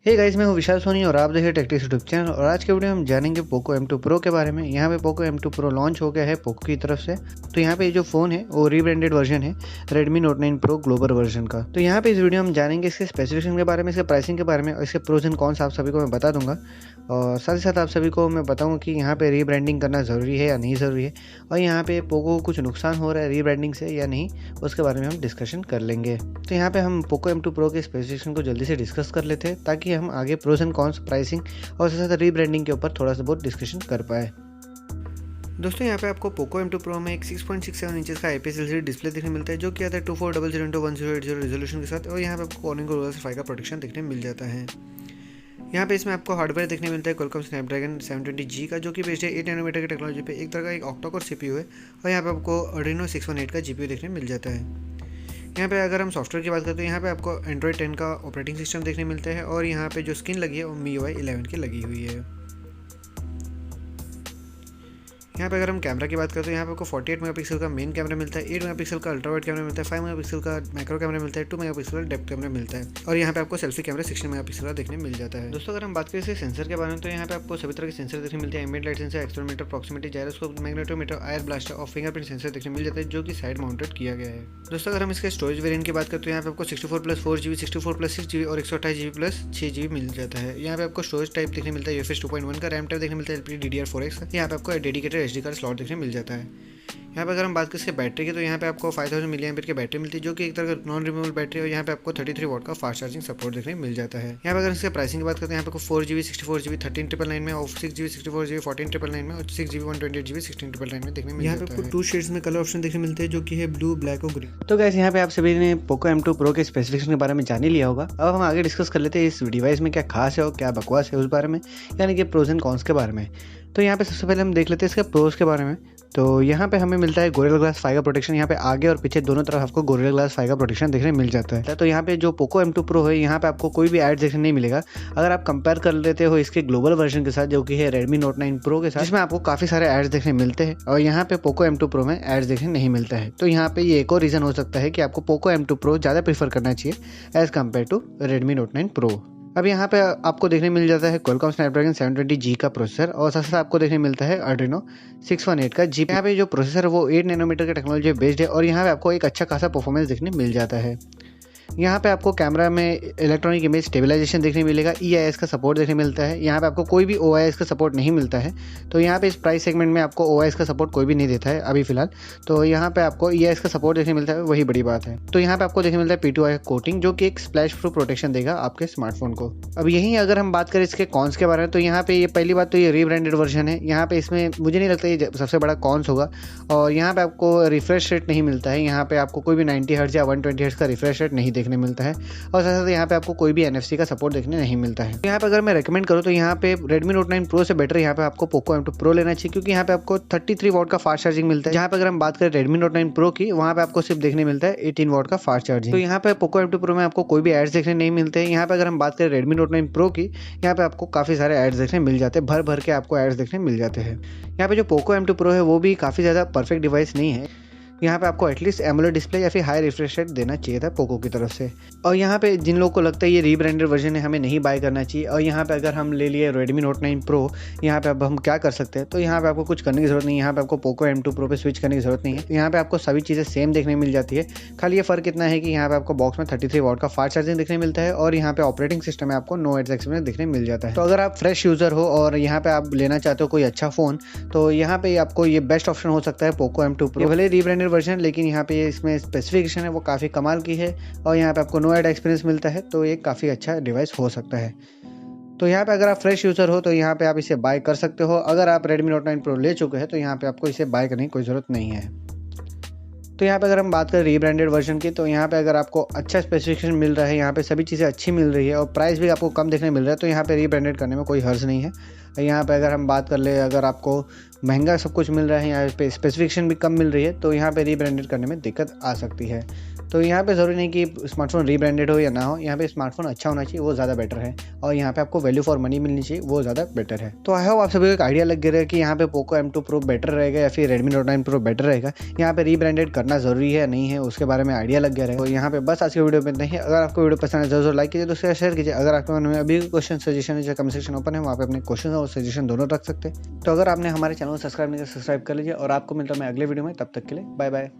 Hey guys, मैं हूँ विशाल सोनी और आप देख रहे हैं टेक यूट्यूब चैनल। और आज के वीडियो में हम जानेंगे पोको M2 Pro के बारे में। यहाँ पे पोको M2 Pro लॉन्च हो गया है पोको की तरफ से। तो यहाँ पे जो फ़ोन है वो रीब्रांडेड वर्जन है Redmi Note 9 Pro global version का। तो यहाँ पे इस वीडियो में हम जानेंगे इसके स्पेसिफिकेशन के बारे में, इसके प्राइसिंग के बारे में और इसके प्रोज एंड कॉन्स आप सभी को मैं बता दूंगा। और साथ ही साथ आप सभी को मैं बताऊँगा कि यहाँ पे रीब्रांडिंग करना ज़रूरी है या नहीं ज़रूरी है, और यहाँ पे पोको को कुछ नुकसान हो रहा है रीब्रांडिंग से या नहीं, उसके बारे में हम डिस्कशन कर लेंगे। तो यहाँ पे हम पोको M2 Pro के स्पेसिफिकेशन को जल्दी से डिस्कस कर लेते हैं ताकि हम आगे प्रोज एंड कॉन्स, प्राइसिंग और साथ साथ रीब्रांडिंग के ऊपर थोड़ा सा बहुत डिस्कशन कर पाए। दोस्तों यहाँ पे आपको पोको M2 Pro में एक 6.67 इंचेस का IPS LCD डिस्प्ले देखने मिलता है, जो कि आता है 2400x1080 रेजोल्यूशन के साथ। और यहाँ पे आपको कॉर्निंग और वाईफाई का प्रोटेक्शन देखने मिल जाता है। यहाँ पे इसमें आपको हार्डवेयर देखने मिलता है Qualcomm Snapdragon 720G का, जो कि बेस्ड है 8 नैनोमीटर की टेक्नोलॉजी पे। एक तरह का एक ऑक्टा कोर CPU है। और यहाँ पे आपको Adreno 618 का GPU देखने मिल जाता है। यहाँ पे अगर हम सॉफ्टवेयर की बात करें तो यहाँ पे आपको Android 10 का ऑपरेटिंग सिस्टम देखने मिलता है। और यहाँ पे जो स्क्रीन लगी है वो MIUI 11 की लगी हुई है। यहाँ पे अगर हम कैमरा की बात करें तो यहाँ पे आपको 48 मेगापिक्सल का मेन कैमरा मिलता है, 8 मेगापिक्सल का अल्ट्रा वाइड कैमरा मिलता है, 5 मेगापिक्सल का मैक्रो कैमरा मिलता है, 2 मेगापिक्सल का डेप्थ कैमरा मिलता है। और यहाँ पे आपको सेल्फी कैमरा 16 मेगापिक्सल का देखने मिल जाता है। दोस्तों अगर हम बात करें इसके सेंसर के बारे में तो यहाँ पे आपको सभी तरह के सेंसर देखने मिलते हैं। Ambient light sensor, accelerometer, proximity, gyroscope, magnetometer, IR blaster और फिंगरप्रिंट सेंसर देखने मिल जाता है, जो कि साइड माउंटेड किया गया है। दोस्तों अगर हम इसके स्टोरेज वेरिएंट की बात करें तो यहाँ पे आपको 64+4GB, 64+6GB और 128GB+6GB मिल जाता है। यहाँ पे आपको स्टोरेज टाइप देखने मिलता है UFS 2.1 का, रैम टाइप देखने मिलता है LPDDR4X का। यहाँ पे आपको डेडिकेटेड SD कार्ड स्लॉट देखने मिल जाता है। यहाँ पे अगर हम बात करें इसके बैटरी की तो यहाँ पे आपको 5000 mAh की बैटरी मिलती है, जो कि एक तरह का नॉन रिमूवेबल बैटरी है। और यहाँ पे आपको 33 वाट का फास्ट चार्जिंग सपोर्ट देखने मिल जाता है। यहाँ पे अगर इसके प्राइसिंग की बात करते हैं यहाँ पे आपको 4GB 64GB 13999 में और 6GB 64GB 14999 में और 6GB 128GB 16999 में देखने मिल जाता है। यहाँ पे आपको 2 शेड्स में कलर ऑप्शन देखने मिलते हैं, जो कि है ब्लू, ब्लैक और ग्रीन। तो गाइस यहाँ पे आप सभी ने पोको M2 Pro के स्पेसिफिकेशन के बारे में जान ही लिया होगा। अब हम आगे डिस्कस कर लेते हैं इस डिवाइस में क्या खास है और क्या बकवास है उस बारे में, यानी कि प्रोज एंड कॉन्स के बारे में। तो यहाँ पे सबसे पहले हम देख लेते हैं इसके प्रोज के बारे में। तो यहाँ पे हमें मिलता है गोरिल्ला ग्लास 5 का प्रोटेक्शन। यहाँ पे आगे और पीछे दोनों तरफ आपको गोरिल्ला ग्लास 5 का प्रोटेक्शन देखने मिल जाता है। तो यहाँ पे जो पोको M2 Pro है यहाँ पे आपको कोई भी एड देखने नहीं मिलेगा अगर आप कंपेयर कर लेते हो इसके ग्लोबल वर्जन के साथ, जो कि है Redmi Note 9 Pro के साथ, जिसमें आपको काफ़ी सारे एड्स देखने मिलते हैं। और यहाँ पे पोको M2 Pro में एड्स देखने नहीं मिलता है। तो यहाँ पे ये एक और रीज़न हो सकता है कि आपको पोको M2 Pro ज़्यादा प्रीफर करना चाहिए as compare to Redmi Note 9 Pro। अब यहाँ पे आपको देखने मिल जाता है Qualcomm Snapdragon 720G का प्रोसेसर, और साथ साथ आपको देखने मिलता है Adreno 618 का GPU। यहाँ पे जो प्रोसेसर है वो 8 नैनोमीटर की टेक्नोलॉजी बेस्ड है। और यहाँ पे आपको एक अच्छा खासा परफॉर्मेंस देखने मिल जाता है। यहाँ पे आपको कैमरा में इलेक्ट्रॉनिक इमेज स्टेबलाइजेशन देखने मिलेगा, EIS का सपोर्ट देखने मिलता है। यहाँ पे आपको कोई भी OIS का सपोर्ट नहीं मिलता है। तो यहाँ पे इस प्राइस सेगमेंट में आपको OIS का सपोर्ट कोई भी नहीं देता है अभी फिलहाल। तो यहाँ पे आपको EIS का सपोर्ट देखने मिलता है, वही बड़ी बात है। तो यहाँ पे आपको देखने मिलता है P2I कोटिंग, जो कि एक स्प्लैश प्रूफ प्रोटेक्शन देगा आपके स्मार्टफोन को। अब यहीं अगर हम बात करें इसके कॉन्स के बारे में तो यहाँ पे ये पहली बात तो ये रीब्रांडेड वर्जन है। यहाँ पे इसमें मुझे नहीं लगता ये सबसे बड़ा कॉन्स होगा। और यहाँ पे आपको रिफ्रेश रेट नहीं मिलता है। यहाँ पे आपको कोई भी 90 हर्ट्ज या 120 हर्ट्ज का रिफ्रेश रेट नहीं देखने मिलता है। और साथ साथ यहाँ पे आपको कोई भी NFC का सपोर्ट देखने नहीं मिलता है। यहाँ पे अगर मैं रेकमेंड करूँ तो यहाँ पे Redmi Note 9 Pro से बेटर यहाँ पे आपको पोको M2 Pro लेना चाहिए, क्योंकि यहाँ पे आपको 33 वाट का फास्ट चार्जिंग मिलता है। जहाँ पे अगर हम बात करें Redmi Note 9 Pro की, वहाँ पे आपको सिर्फ देखने मिलता है 18 वाट का फास्ट चार्जिंग। तो यहाँ पे पोको M2 Pro में आपको कोई भी एड्स देखने नहीं मिलते हैं। यहाँ पे अगर हम बात करें Redmi Note 9 Pro की, यहाँ पे आपको काफ़ी सारे एड्स देखने मिल जाते हैं, भर भर के आपको एड्स देखने मिल जाते हैं। यहाँ पे जो पोको M2 Pro है वो भी काफ़ी ज़्यादा परफेक्ट डिवाइस नहीं है। यहाँ पे आपको एटलीस्ट एमोलेड डिस्प्ले या फिर हाई रिफ्रेश रेट देना चाहिए था पोको की तरफ से। और यहाँ पे जिन लोगों को लगता है ये रीब्रांडेड वर्जन है, हमें नहीं बाय करना चाहिए। और यहाँ पे अगर हम ले लिए Redmi Note 9 Pro, यहाँ पे अब हम क्या कर सकते हैं, तो यहाँ पे आपको कुछ करने की जरूरत नहीं है। यहाँ पे आपको पोको M2 Pro पे स्विच करने की जरूरत नहीं है। यहाँ पे आपको सभी चीज़ें सेम देखने मिल जाती है। खाली ये फर्क इतना है कि यहाँ पे आपको बॉक्स में 33 वाट का फास्ट चार्जिंग देखने मिलता है। और यहाँ पे ऑपरेटिंग सिस्टम में आपको नो एड्स एक्सपीरियंस देखने मिल जाता है। तो अगर आप फ्रेश यूजर हो और यहाँ पे आप लेना चाहते हो कोई अच्छा फोन, तो यहाँ पे आपको ये बेस्ट ऑप्शन हो सकता है पोको M2 Pro। भले रीब्रांडेड वर्जन, लेकिन यहाँ पे इसमें स्पेसिफिकेशन है वो काफ़ी कमाल की है। और यहाँ पे आपको नो एड एक्सपीरियंस मिलता है, तो ये काफ़ी अच्छा डिवाइस हो सकता है। तो यहाँ पे अगर आप फ्रेश यूज़र हो तो यहाँ पे आप इसे बाय कर सकते हो। अगर आप Redmi Note 9 Pro ले चुके हैं तो यहाँ पे आपको इसे बाय करने की कोई ज़रूरत नहीं है। तो यहाँ पे अगर हम बात करें रीब्रांडेड वर्जन की, तो यहाँ पे अगर आपको अच्छा स्पेसिफिकेशन मिल रहा है, यहाँ पे सभी चीज़ें अच्छी मिल रही है और प्राइस भी आपको कम देखने मिल रहा है, तो यहाँ पे रीब्रांडेड करने में कोई हर्ज नहीं है। यहाँ पे अगर हम बात कर ले, अगर आपको महंगा सब कुछ मिल रहा है, यहाँ पे स्पेसिफिकेशन भी कम मिल रही है, तो यहाँ पे रीब्रांडेड करने में दिक्कत आ सकती है। तो यहाँ पे ज़रूरी नहीं कि स्मार्टफोन रीब्रांडेड हो या ना हो, यहाँ पे स्मार्टफोन अच्छा होना चाहिए, वो ज़्यादा बेटर है, और यहाँ पे आपको वैल्यू फॉर मनी मिलनी चाहिए, वो ज़्यादा बेटर है। तो आई होप आप सभी को एक आइडिया लग गया है कि यहाँ पे पोको M2 Pro बेटर रहेगा या फिर Redmi Note 9 Pro बेटर रहेगा, यहाँ पे रीब्रांडेड करना ज़रूरी है या नहीं है, उसके बारे में आइडिया लग गया है। तो यहाँ पे बस आज की वीडियो में इतना ही। अगर आपको वीडियो पसंद है जरूर लाइक कीजिए, दोस्तों शेयर कीजिए। अगर आपके मन में अभी क्वेश्चन सजेशन है, कमेंट सेक्शन ओपन है, वहाँ पे अपने क्वेश्चन और सजेशन दोनों रख सकते हैं। तो अगर आपने हमारे चैनल को सब्सक्राइब नहीं किया, सब्सक्राइब कर लीजिए, और आपको मिलता है मैं अगले वीडियो में, तब तक के लिए बाय बाय।